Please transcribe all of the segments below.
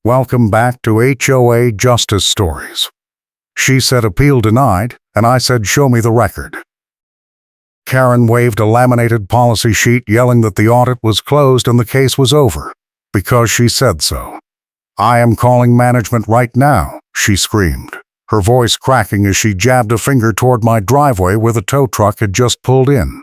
Welcome back to HOA Justice Stories. She said appeal denied, and I said show me the record. Karen waved a laminated policy sheet yelling that the audit was closed and the case was over, because she said so. I am calling management right now, she screamed, her voice cracking as she jabbed a finger toward my driveway where the tow truck had just pulled in.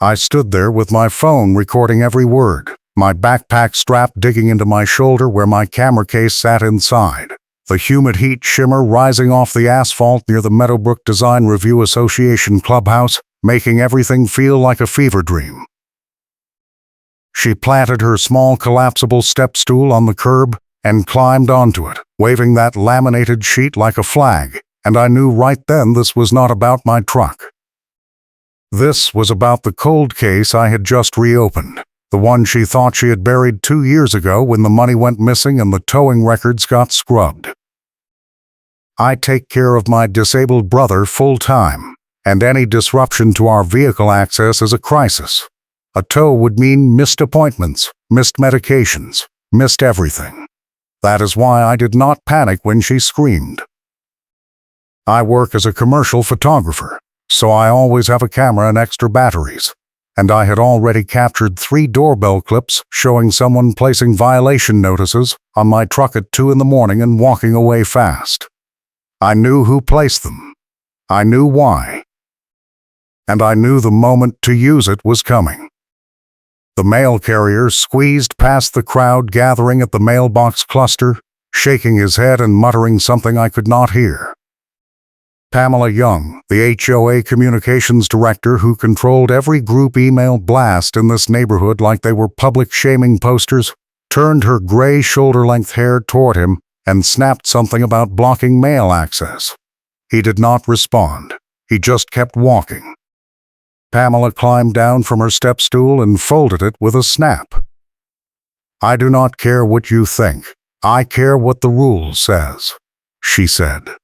I stood there with my phone recording every word, my backpack strap digging into my shoulder where my camera case sat inside, the humid heat shimmer rising off the asphalt near the Meadowbrook Design Review Association clubhouse, making everything feel like a fever dream. She planted her small collapsible step stool on the curb and climbed onto it, waving that laminated sheet like a flag, and I knew right then this was not about my truck. This was about the cold case I had just reopened, the one she thought she had buried 2 years ago when the money went missing and the towing records got scrubbed. I take care of my disabled brother full-time, and any disruption to our vehicle access is a crisis. A tow would mean missed appointments, missed medications, missed everything. That is why I did not panic when she screamed. I work as a commercial photographer, so I always have a camera and extra batteries, and I had already captured 3 doorbell clips showing someone placing violation notices on my truck at 2 in the morning and walking away fast. I knew who placed them. I knew why. And I knew the moment to use it was coming. The mail carrier squeezed past the crowd gathering at the mailbox cluster, shaking his head and muttering something I could not hear. Pamela Young, the HOA communications director who controlled every group email blast in this neighborhood like they were public shaming posters, turned her gray shoulder-length hair toward him and snapped something about blocking mail access. He did not respond. He just kept walking. Pamela climbed down from her step stool and folded it with a snap. "I do not care what you think. I care what the rule says," she said,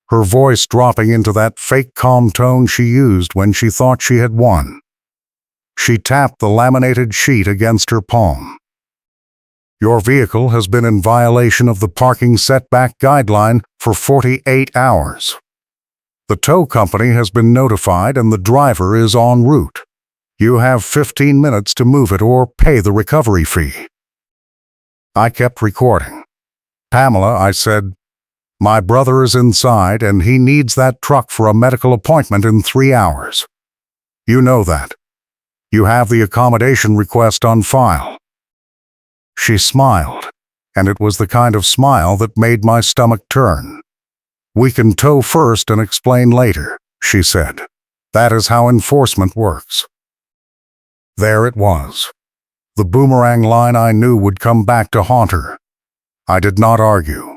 her voice dropping into that fake calm tone she used when she thought she had won. She tapped the laminated sheet against her palm. "Your vehicle has been in violation of the parking setback guideline for 48 hours. The tow company has been notified and the driver is en route. You have 15 minutes to move it or pay the recovery fee." I kept recording. "Pamela," I said, "my brother is inside and he needs that truck for a medical appointment in 3 hours. You know that. You have the accommodation request on file." She smiled, and it was the kind of smile that made my stomach turn. "We can tow first and explain later," she said. "That is how enforcement works." There it was. The boomerang line I knew would come back to haunt her. I did not argue.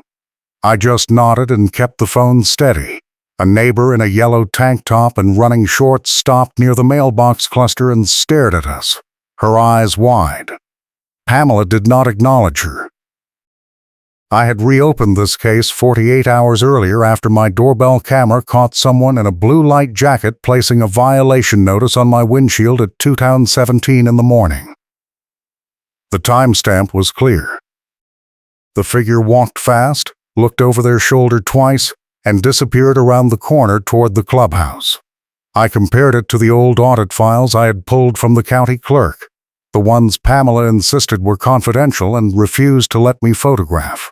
I just nodded and kept the phone steady. A neighbor in a yellow tank top and running shorts stopped near the mailbox cluster and stared at us, her eyes wide. Pamela did not acknowledge her. I had reopened this case 48 hours earlier after my doorbell camera caught someone in a blue light jacket placing a violation notice on my windshield at 2:17 in the morning. The timestamp was clear. The figure walked fast, looked over their shoulder twice, and disappeared around the corner toward the clubhouse. I compared it to the old audit files I had pulled from the county clerk, the ones Pamela insisted were confidential and refused to let me photograph.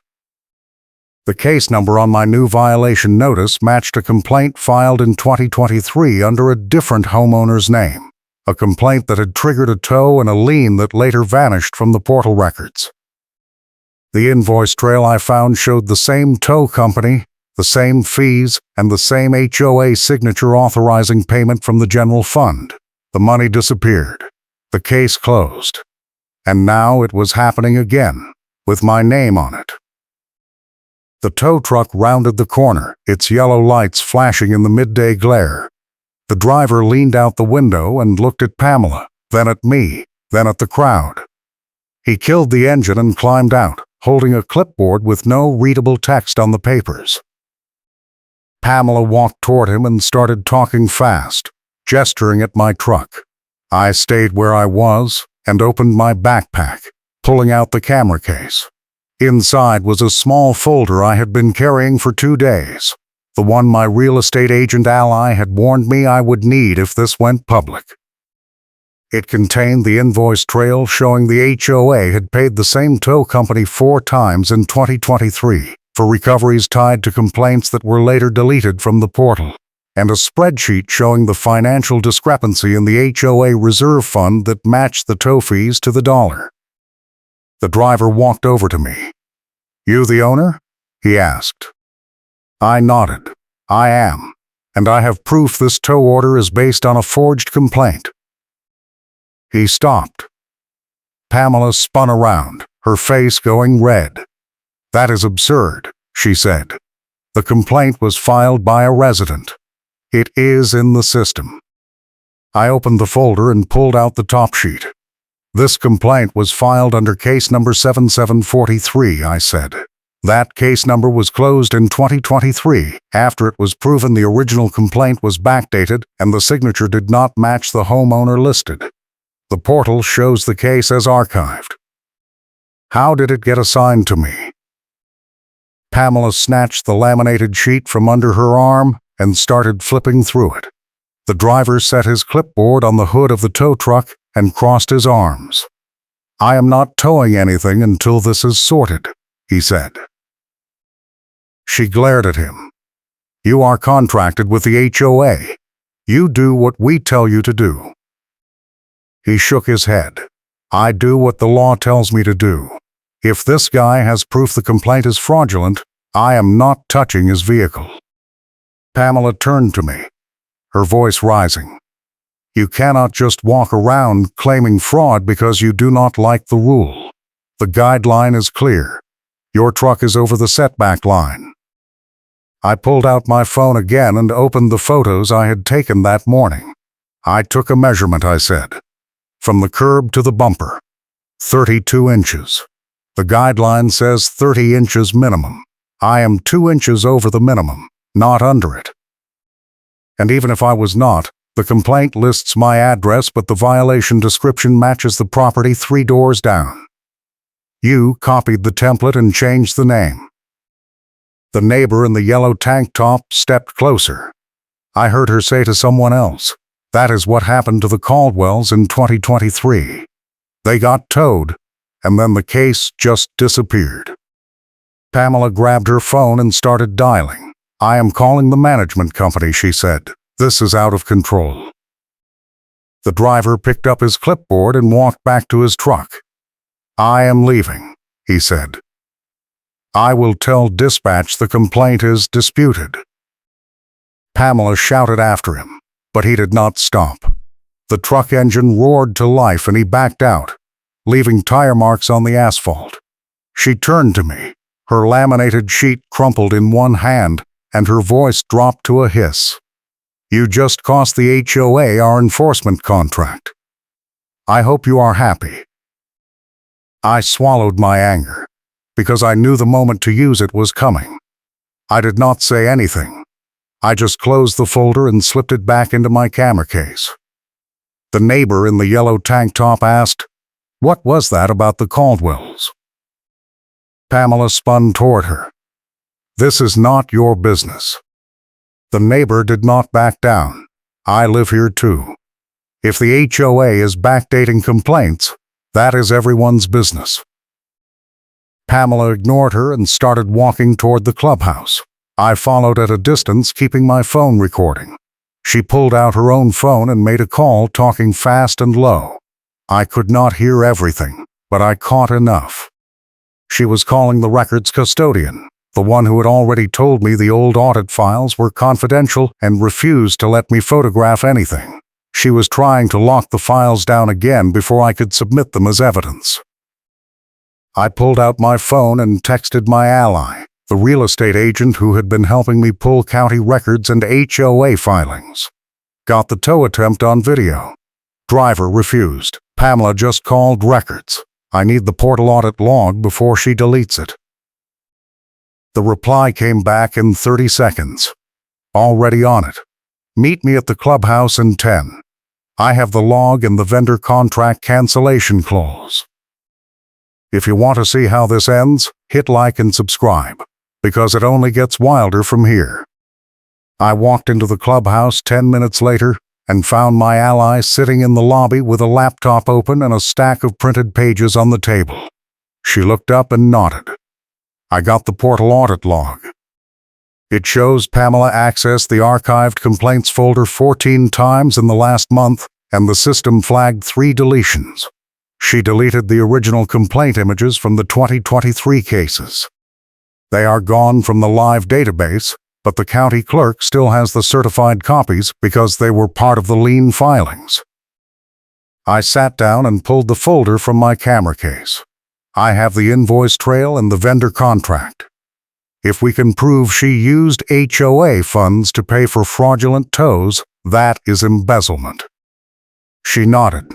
The case number on my new violation notice matched a complaint filed in 2023 under a different homeowner's name, a complaint that had triggered a tow and a lien that later vanished from the portal records. The invoice trail I found showed the same tow company, the same fees, and the same HOA signature authorizing payment from the general fund. The money disappeared. The case closed. And now it was happening again, with my name on it. The tow truck rounded the corner, its yellow lights flashing in the midday glare. The driver leaned out the window and looked at Pamela, then at me, then at the crowd. He killed the engine and climbed out, holding a clipboard with no readable text on the papers. Pamela walked toward him and started talking fast, gesturing at my truck. I stayed where I was and opened my backpack, pulling out the camera case. Inside was a small folder I had been carrying for 2 days, the one my real estate agent ally had warned me I would need if this went public. It contained the invoice trail showing the HOA had paid the same tow company 4 times in 2023 for recoveries tied to complaints that were later deleted from the portal, and a spreadsheet showing the financial discrepancy in the HOA reserve fund that matched the tow fees to the dollar. The driver walked over to me. "You the owner?" he asked. I nodded. "I am, and I have proof this tow order is based on a forged complaint." He stopped. Pamela spun around, her face going red. "That is absurd," she said. "The complaint was filed by a resident. It is in the system." I opened the folder and pulled out the top sheet. "This complaint was filed under case number 7743, I said. "That case number was closed in 2023 after it was proven the original complaint was backdated and the signature did not match the homeowner listed. The portal shows the case as archived." "How did it get assigned to me?" Pamela snatched the laminated sheet from under her arm and started flipping through it. The driver set his clipboard on the hood of the tow truck and crossed his arms. "I am not towing anything until this is sorted," he said. She glared at him. "You are contracted with the HOA. You do what we tell you to do." He shook his head. "I do what the law tells me to do. If this guy has proof the complaint is fraudulent, I am not touching his vehicle." Pamela turned to me, her voice rising. "You cannot just walk around claiming fraud because you do not like the rule. The guideline is clear. Your truck is over the setback line." I pulled out my phone again and opened the photos I had taken that morning. "I took a measurement," I said. "From the curb to the bumper. 32 inches. The guideline says 30 inches minimum. I am 2 inches over the minimum, not under it. And even if I was not, the complaint lists my address, but the violation description matches the property 3 doors down." You copied the template and changed the name. The neighbor in the yellow tank top stepped closer. I heard her say to someone else, "That is what happened to the Caldwells in 2023. They got towed, and then the case just disappeared." Pamela grabbed her phone and started dialing. "I am calling the management company," she said. "This is out of control." The driver picked up his clipboard and walked back to his truck. "I am leaving," he said. "I will tell dispatch the complaint is disputed." Pamela shouted after him, but he did not stop. The truck engine roared to life and he backed out, leaving tire marks on the asphalt. She turned to me, her laminated sheet crumpled in one hand, and her voice dropped to a hiss. "You just cost the HOA our enforcement contract. I hope you are happy." I swallowed my anger, because I knew the moment to use it was coming. I did not say anything. I just closed the folder and slipped it back into my camera case. The neighbor in the yellow tank top asked, "What was that about the Caldwells?" Pamela spun toward her. "This is not your business." The neighbor did not back down. "I live here too. If the HOA is backdating complaints, that is everyone's business." Pamela ignored her and started walking toward the clubhouse. I followed at a distance, keeping my phone recording. She pulled out her own phone and made a call, talking fast and low. I could not hear everything, but I caught enough. She was calling the records custodian, the one who had already told me the old audit files were confidential and refused to let me photograph anything. She was trying to lock the files down again before I could submit them as evidence. I pulled out my phone and texted my ally, the real estate agent who had been helping me pull county records and HOA filings. "Got the tow attempt on video. Driver refused. Pamela just called records. I need the portal audit log before she deletes it." The reply came back in 30 seconds. "Already on it. Meet me at the clubhouse in 10. I have the log and the vendor contract cancellation clause." If you want to see how this ends, hit like and subscribe, because it only gets wilder from here. I walked into the clubhouse 10 minutes later and found my ally sitting in the lobby with a laptop open and a stack of printed pages on the table. She looked up and nodded. I got the portal audit log. It shows Pamela accessed the archived complaints folder 14 times in the last month, and the system flagged 3 deletions. She deleted the original complaint images from the 2023 cases. They are gone from the live database, but the county clerk still has the certified copies because they were part of the lien filings. I sat down and pulled the folder from my camera case. I have the invoice trail and the vendor contract. If we can prove she used HOA funds to pay for fraudulent tows, that is embezzlement. She nodded.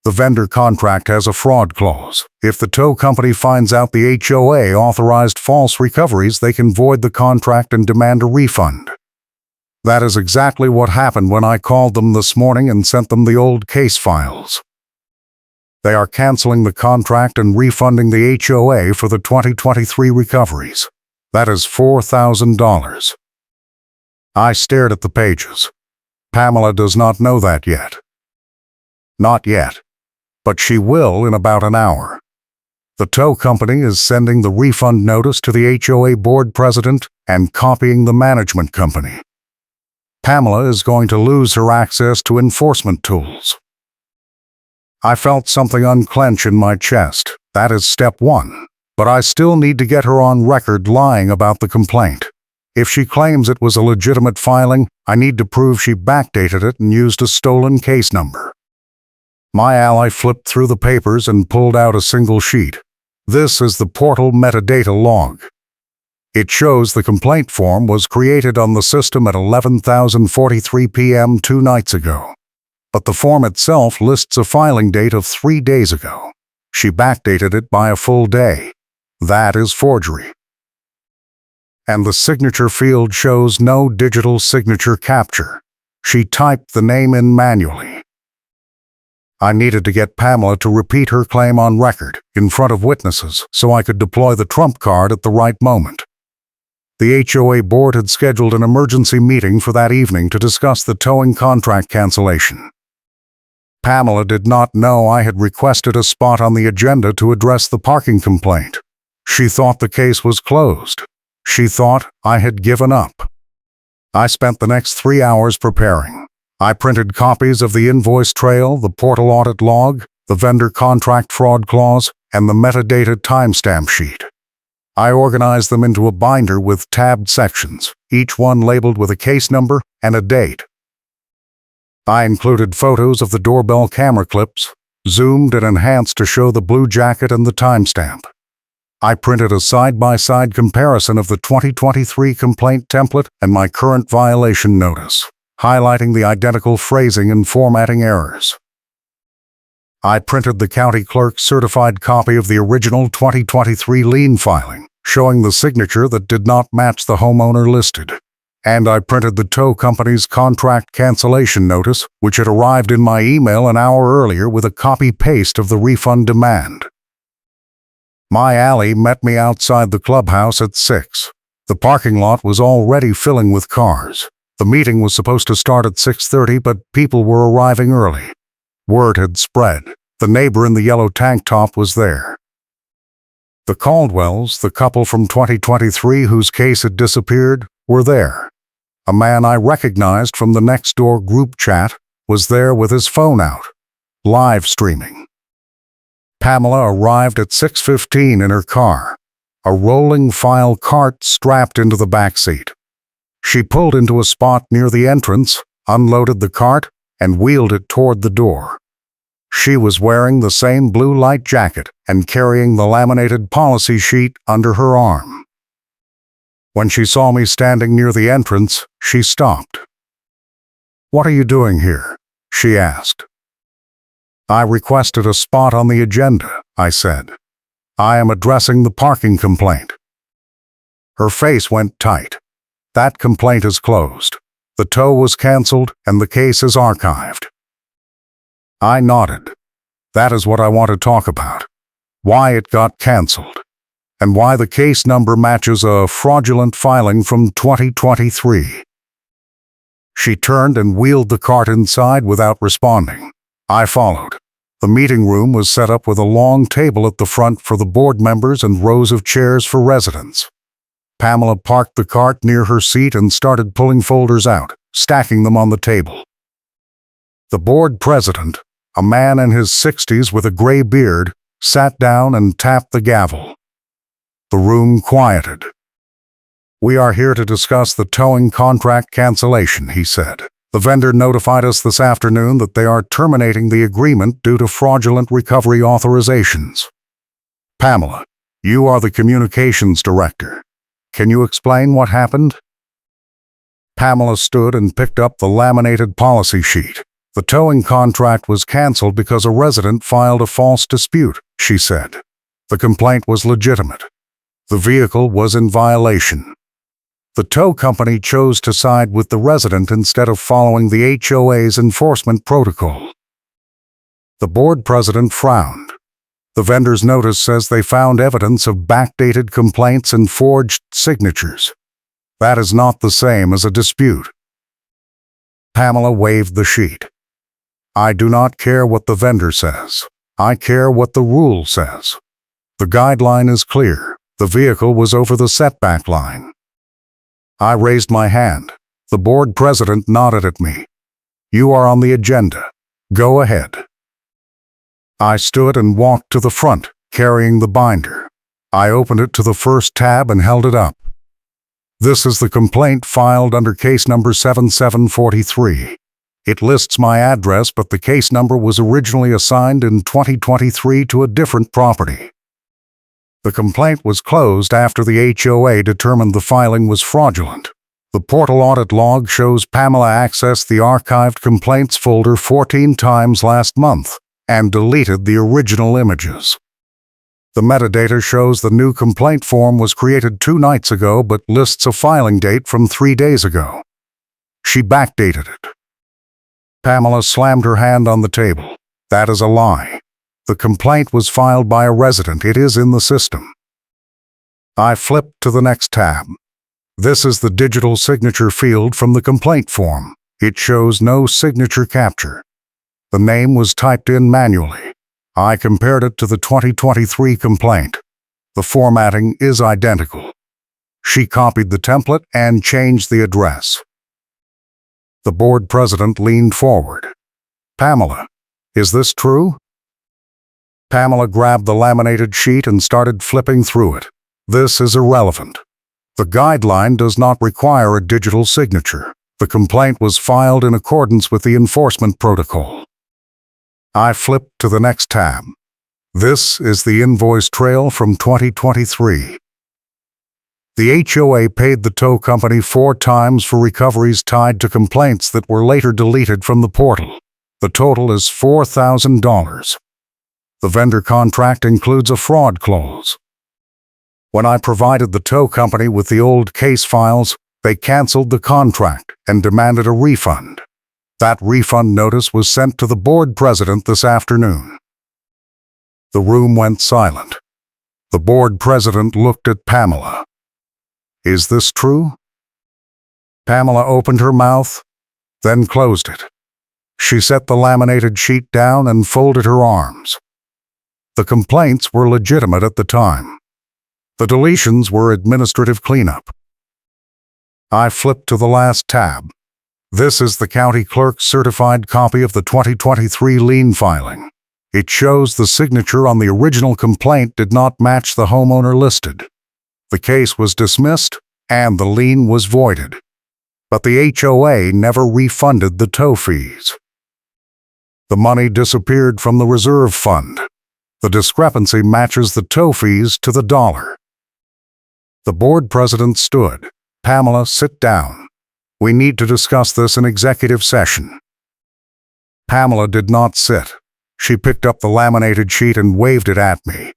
The vendor contract has a fraud clause. If the tow company finds out the HOA authorized false recoveries, they can void the contract and demand a refund. That is exactly what happened when I called them this morning and sent them the old case files. They are canceling the contract and refunding the HOA for the 2023 recoveries. That is $4,000. I stared at the pages. Pamela does not know that yet. Not yet. But she will in about an hour. The tow company is sending the refund notice to the HOA board president and copying the management company. Pamela is going to lose her access to enforcement tools. I felt something unclench in my chest. That is step 1. But I still need to get her on record lying about the complaint. If she claims it was a legitimate filing, I need to prove she backdated it and used a stolen case number. My ally flipped through the papers and pulled out a single sheet. This is the portal metadata log. It shows the complaint form was created on the system at 11:43 p.m. 2 nights ago. But the form itself lists a filing date of 3 days ago. She backdated it by a full day. That is forgery. And the signature field shows no digital signature capture. She typed the name in manually. I needed to get Pamela to repeat her claim on record, in front of witnesses, so I could deploy the trump card at the right moment. The HOA board had scheduled an emergency meeting for that evening to discuss the towing contract cancellation. Pamela did not know I had requested a spot on the agenda to address the parking complaint. She thought the case was closed. She thought I had given up. I spent the next 3 hours preparing. I printed copies of the invoice trail, the portal audit log, the vendor contract fraud clause, and the metadata timestamp sheet. I organized them into a binder with tabbed sections, each one labeled with a case number and a date. I included photos of the doorbell camera clips, zoomed and enhanced to show the blue jacket and the timestamp. I printed a side-by-side comparison of the 2023 complaint template and my current violation notice, highlighting the identical phrasing and formatting errors. I printed the county clerk's certified copy of the original 2023 lien filing, showing the signature that did not match the homeowner listed. And I printed the tow company's contract cancellation notice, which had arrived in my email an hour earlier with a copy-paste of the refund demand. My ally met me outside the clubhouse at 6. The parking lot was already filling with cars. The meeting was supposed to start at 6:30, but people were arriving early. Word had spread. The neighbor in the yellow tank top was there. The Caldwells, the couple from 2023 whose case had disappeared, were there. A man I recognized from the next-door group chat was there with his phone out, live streaming. Pamela arrived at 6:15 in her car, a rolling file cart strapped into the back seat. She pulled into a spot near the entrance, unloaded the cart, and wheeled it toward the door. She was wearing the same blue light jacket and carrying the laminated policy sheet under her arm. When she saw me standing near the entrance, she stopped. "What are you doing here?" she asked. "I requested a spot on the agenda," I said. "I am addressing the parking complaint." Her face went tight. "That complaint is closed. The tow was canceled and the case is archived." I nodded. "That is what I want to talk about. Why it got canceled. and why the case number matches a fraudulent filing from 2023. She turned and wheeled the cart inside without responding. I followed. The meeting room was set up with a long table at the front for the board members and rows of chairs for residents. Pamela parked the cart near her seat and started pulling folders out, stacking them on the table. The board president, a man in his 60s with a gray beard, sat down and tapped the gavel. The room quieted. "We are here to discuss the towing contract cancellation," he said. "The vendor notified us this afternoon that they are terminating the agreement due to fraudulent recovery authorizations." "Pamela, you are the communications director. Can you explain what happened?" Pamela stood and picked up the laminated policy sheet. "The towing contract was canceled because a resident filed a false dispute," she said. "The complaint was legitimate. The vehicle was in violation. The tow company chose to side with the resident instead of following the HOA's enforcement protocol." The board president frowned. "The vendor's notice says they found evidence of backdated complaints and forged signatures. That is not the same as a dispute." Pamela waved the sheet. "I do not care what the vendor says. I care what the rule says. The guideline is clear. The vehicle was over the setback line." I raised my hand. The board president nodded at me. "You are on the agenda. Go ahead." I stood and walked to the front, carrying the binder. I opened it to the first tab and held it up. "This is the complaint filed under case number 7743. It lists my address, but the case number was originally assigned in 2023 to a different property. The complaint was closed after the HOA determined the filing was fraudulent. The portal audit log shows Pamela accessed the archived complaints folder 14 times last month and deleted the original images. The metadata shows the new complaint form was created 2 nights ago but lists a filing date from 3 days ago. She backdated it." Pamela slammed her hand on the table. "That is a lie. The complaint was filed by a resident. It is in the system." I flipped to the next tab. "This is the digital signature field from the complaint form. It shows no signature capture. The name was typed in manually. I compared it to the 2023 complaint. The formatting is identical." She copied the template and changed the address. The board president leaned forward. "Pamela, is this true?" Pamela grabbed the laminated sheet and started flipping through it. "This is irrelevant. The guideline does not require a digital signature. The complaint was filed in accordance with the enforcement protocol." I flipped to the next tab. "This is the invoice trail from 2023. The HOA paid the tow company 4 times for recoveries tied to complaints that were later deleted from the portal. The total is $4,000. The vendor contract includes a fraud clause. When I provided the tow company with the old case files, they canceled the contract and demanded a refund. That refund notice was sent to the board president this afternoon." The room went silent. The board president looked at Pamela. "Is this true?" Pamela opened her mouth, then closed it. She set the laminated sheet down and folded her arms. The complaints were legitimate at the time. The deletions were administrative cleanup. I flipped to the last tab. "This is the county clerk's certified copy of the 2023 lien filing. It shows the signature on the original complaint did not match the homeowner listed. The case was dismissed and the lien was voided. But the HOA never refunded the tow fees. The money disappeared from the reserve fund. The discrepancy matches the tow fees to the dollar." The board president stood. "Pamela, sit down. We need to discuss this in executive session." Pamela did not sit. She picked up the laminated sheet and waved it at me.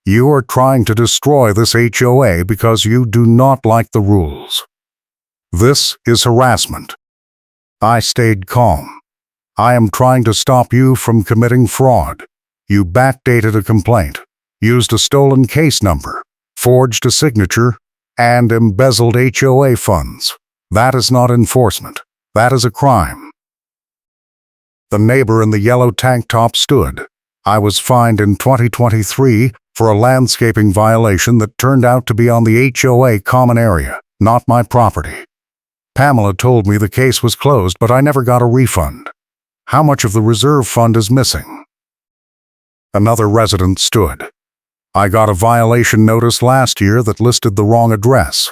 "You are trying to destroy this HOA because you do not like the rules. This is harassment." I stayed calm. "I am trying to stop you from committing fraud. You backdated a complaint. used a stolen case number, forged a signature, and embezzled HOA funds. That is not enforcement. That is a crime. The neighbor in the yellow tank top stood. I was fined in 2023 for a landscaping violation that turned out to be on the HOA common area, not my property. Pamela told me the case was closed, but I never got a refund. How much of the reserve fund is missing? Another resident stood. I got a violation notice last year that listed the wrong address.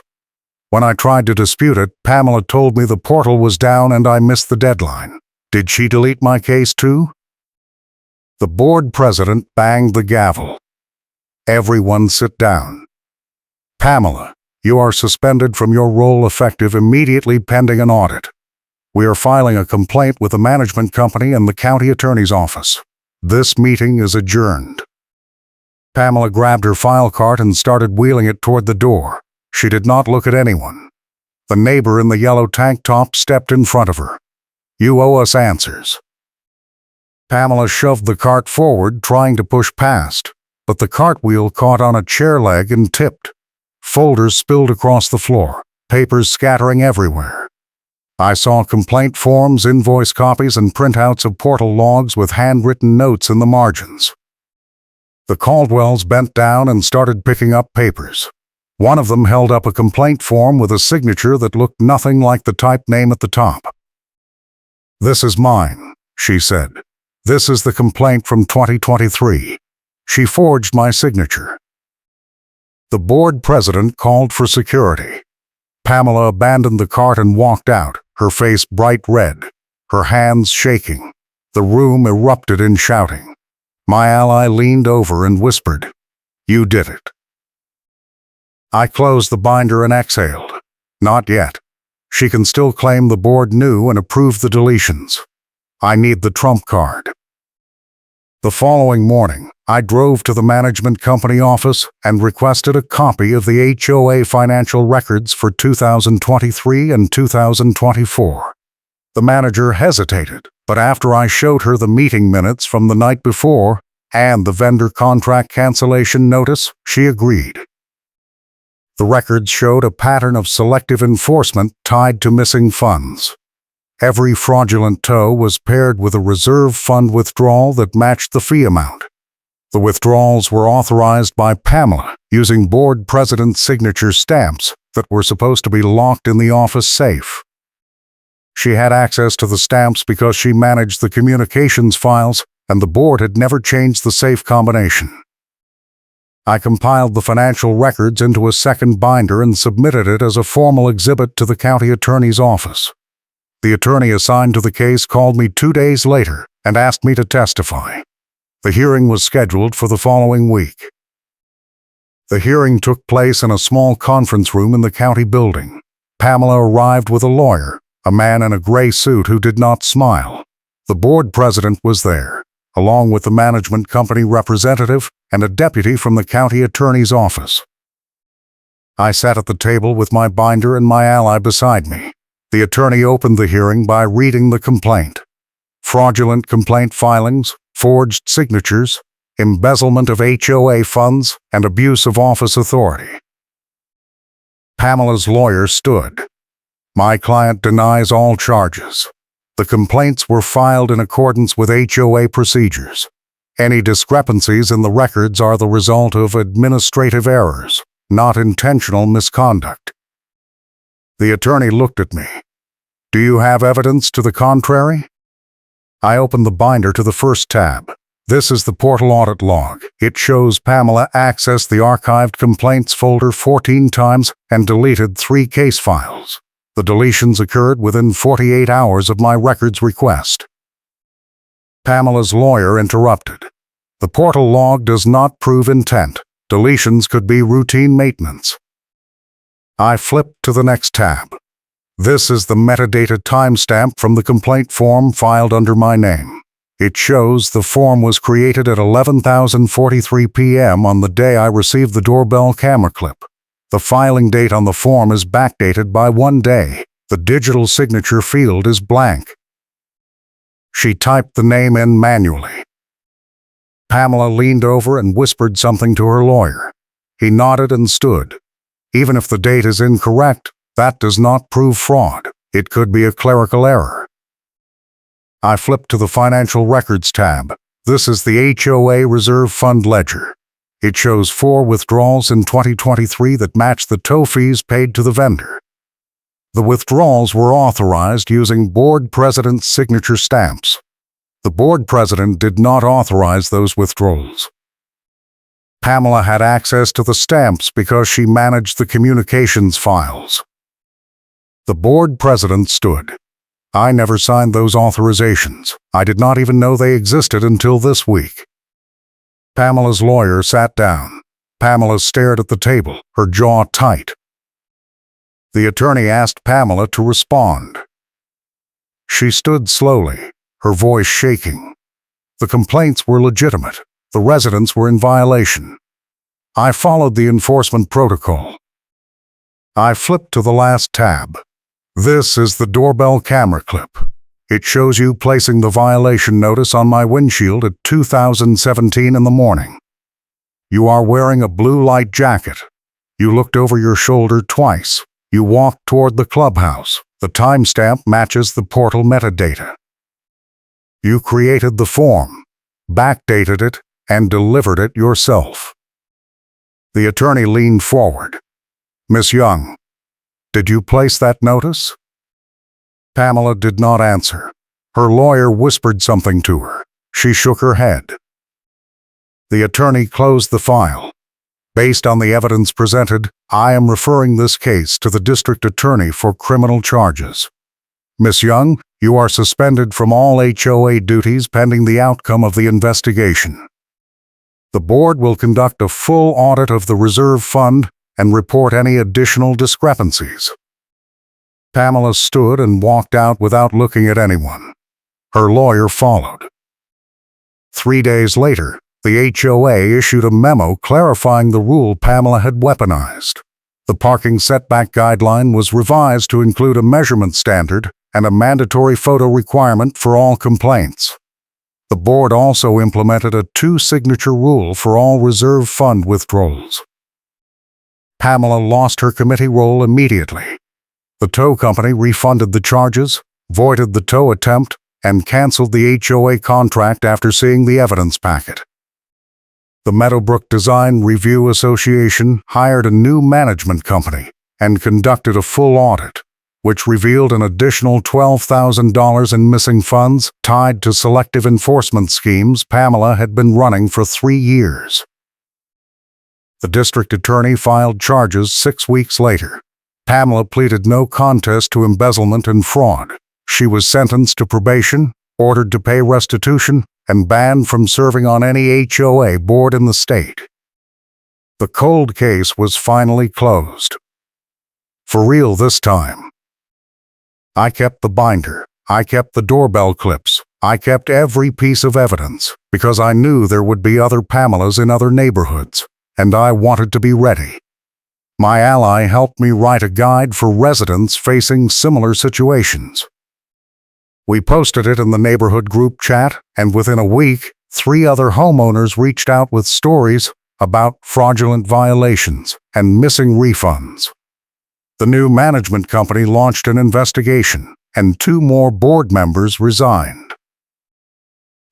When I tried to dispute it, Pamela told me the portal was down and I missed the deadline. Did she delete my case too? The board president banged the gavel. Everyone sit down. Pamela, you are suspended from your role effective immediately pending an audit. We are filing a complaint with the management company and the county attorney's office. This meeting is adjourned. Pamela grabbed her file cart and started wheeling it toward the door. She did not look at anyone. The neighbor in the yellow tank top stepped in front of her. You owe us answers. Pamela shoved the cart forward, trying to push past, but the cartwheel caught on a chair leg and tipped. Folders spilled across the floor, papers scattering everywhere. I saw complaint forms, invoice copies, and printouts of portal logs with handwritten notes in the margins. The Caldwells bent down and started picking up papers. One of them held up a complaint form with a signature that looked nothing like the typed name at the top. This is mine, she said. This is the complaint from 2023. She forged my signature. The board president called for security. Pamela abandoned the cart and walked out, her face bright red, her hands shaking. The room erupted in shouting. My ally leaned over and whispered, "You did it." I closed the binder and exhaled. Not yet. She can still claim the board knew and approved the deletions. I need the trump card. The following morning, I drove to the management company office and requested a copy of the HOA financial records for 2023 and 2024. The manager hesitated, but after I showed her the meeting minutes from the night before and the vendor contract cancellation notice, she agreed. The records showed a pattern of selective enforcement tied to missing funds. Every fraudulent tow was paired with a reserve fund withdrawal that matched the fee amount. The withdrawals were authorized by Pamela using board president's signature stamps that were supposed to be locked in the office safe. She had access to the stamps because she managed the communications files, and the board had never changed the safe combination. I compiled the financial records into a second binder and submitted it as a formal exhibit to the county attorney's office. The attorney assigned to the case called me 2 days later and asked me to testify. The hearing was scheduled for the following week. The hearing took place in a small conference room in the county building. Pamela arrived with a lawyer, a man in a gray suit who did not smile. The board president was there, along with the management company representative and a deputy from the county attorney's office. I sat at the table with my binder and my ally beside me. The attorney opened the hearing by reading the complaint. Fraudulent complaint filings, forged signatures, embezzlement of HOA funds, and abuse of office authority. Pamela's lawyer stood. My client denies all charges. The complaints were filed in accordance with HOA procedures. Any discrepancies in the records are the result of administrative errors, not intentional misconduct. The attorney looked at me. Do you have evidence to the contrary? I opened the binder to the first tab. This is the portal audit log. It shows Pamela accessed the archived complaints folder 14 times and deleted 3 case files. The deletions occurred within 48 hours of my records request. Pamela's lawyer interrupted. The portal log does not prove intent. Deletions could be routine maintenance. I flipped to the next tab. This is the metadata timestamp from the complaint form filed under my name. It shows the form was created at 11:43 p.m. on the day I received the doorbell camera clip. The filing date on the form is backdated by 1 day. The digital signature field is blank. She typed the name in manually. Pamela leaned over and whispered something to her lawyer. He nodded and stood. Even if the date is incorrect, that does not prove fraud. It could be a clerical error. I flipped to the Financial Records tab. This is the HOA Reserve Fund ledger. It shows 4 withdrawals in 2023 that match the tow fees paid to the vendor. The withdrawals were authorized using board president's signature stamps. The board president did not authorize those withdrawals. Pamela had access to the stamps because she managed the communications files. The board president stood. I never signed those authorizations. I did not even know they existed until this week. Pamela's lawyer sat down. Pamela stared at the table, her jaw tight. The attorney asked Pamela to respond. She stood slowly, her voice shaking. The complaints were legitimate. The residents were in violation. I followed the enforcement protocol. I flipped to the last tab. This is the doorbell camera clip. It shows you placing the violation notice on my windshield at 2017 in the morning. You are wearing a blue light jacket. You looked over your shoulder twice. You walked toward the clubhouse. The timestamp matches the portal metadata. You created the form, backdated it, and delivered it yourself. The attorney leaned forward. Miss Young, did you place that notice? Pamela did not answer. Her lawyer whispered something to her. She shook her head. The attorney closed the file. Based on the evidence presented, I am referring this case to the district attorney for criminal charges. Miss Young, you are suspended from all HOA duties pending the outcome of the investigation. The board will conduct a full audit of the reserve fund and report any additional discrepancies. Pamela stood and walked out without looking at anyone. Her lawyer followed. 3 days later, the HOA issued a memo clarifying the rule Pamela had weaponized. The parking setback guideline was revised to include a measurement standard and a mandatory photo requirement for all complaints. The board also implemented a 2-signature rule for all reserve fund withdrawals. Pamela lost her committee role immediately. The tow company refunded the charges, voided the tow attempt, and canceled the HOA contract after seeing the evidence packet. The Meadowbrook Design Review Association hired a new management company and conducted a full audit, which revealed an additional $12,000 in missing funds tied to selective enforcement schemes Pamela had been running for 3 years. The district attorney filed charges 6 weeks later. Pamela pleaded no contest to embezzlement and fraud. She was sentenced to probation, ordered to pay restitution, and banned from serving on any HOA board in the state. The cold case was finally closed. For real this time. I kept the binder. I kept the doorbell clips. I kept every piece of evidence because I knew there would be other Pamelas in other neighborhoods, and I wanted to be ready. My ally helped me write a guide for residents facing similar situations. We posted it in the neighborhood group chat, and within a week, 3 other homeowners reached out with stories about fraudulent violations and missing refunds. The new management company launched an investigation, and 2 more board members resigned.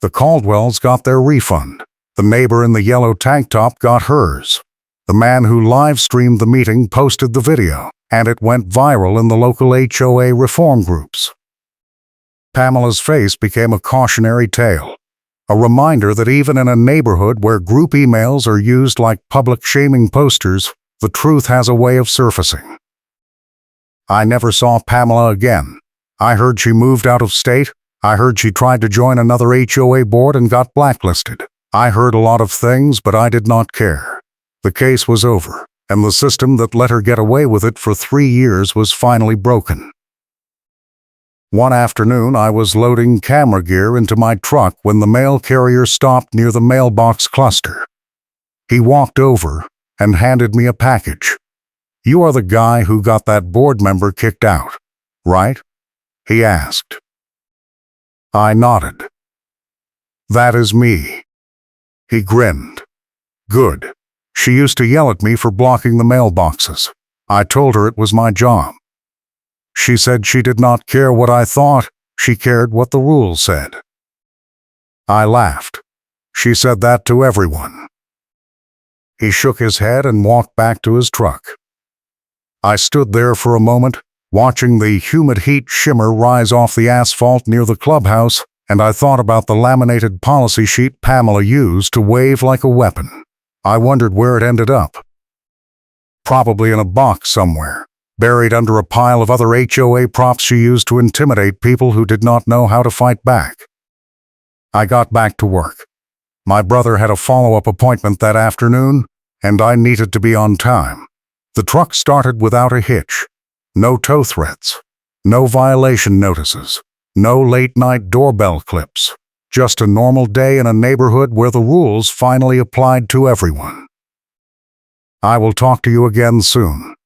The Caldwells got their refund. The neighbor in the yellow tank top got hers. The man who live-streamed the meeting posted the video, and it went viral in the local HOA reform groups. Pamela's face became a cautionary tale, a reminder that even in a neighborhood where group emails are used like public shaming posters, the truth has a way of surfacing. I never saw Pamela again. I heard she moved out of state. I heard she tried to join another HOA board and got blacklisted. I heard a lot of things, but I did not care. The case was over, and the system that let her get away with it for 3 years was finally broken. One afternoon, I was loading camera gear into my truck when the mail carrier stopped near the mailbox cluster. He walked over and handed me a package. "You are the guy who got that board member kicked out, right?" he asked. I nodded. "That is me." He grinned. Good. She used to yell at me for blocking the mailboxes. I told her it was my job. She said she did not care what I thought, she cared what the rules said. I laughed. She said that to everyone. He shook his head and walked back to his truck. I stood there for a moment, watching the humid heat shimmer rise off the asphalt near the clubhouse, and I thought about the laminated policy sheet Pamela used to wave like a weapon. I wondered where it ended up. Probably in a box somewhere, buried under a pile of other HOA props she used to intimidate people who did not know how to fight back. I got back to work. My brother had a follow-up appointment that afternoon, and I needed to be on time. The truck started without a hitch. No tow threats. No violation notices. No late-night doorbell clips. Just a normal day in a neighborhood where the rules finally applied to everyone. I will talk to you again soon.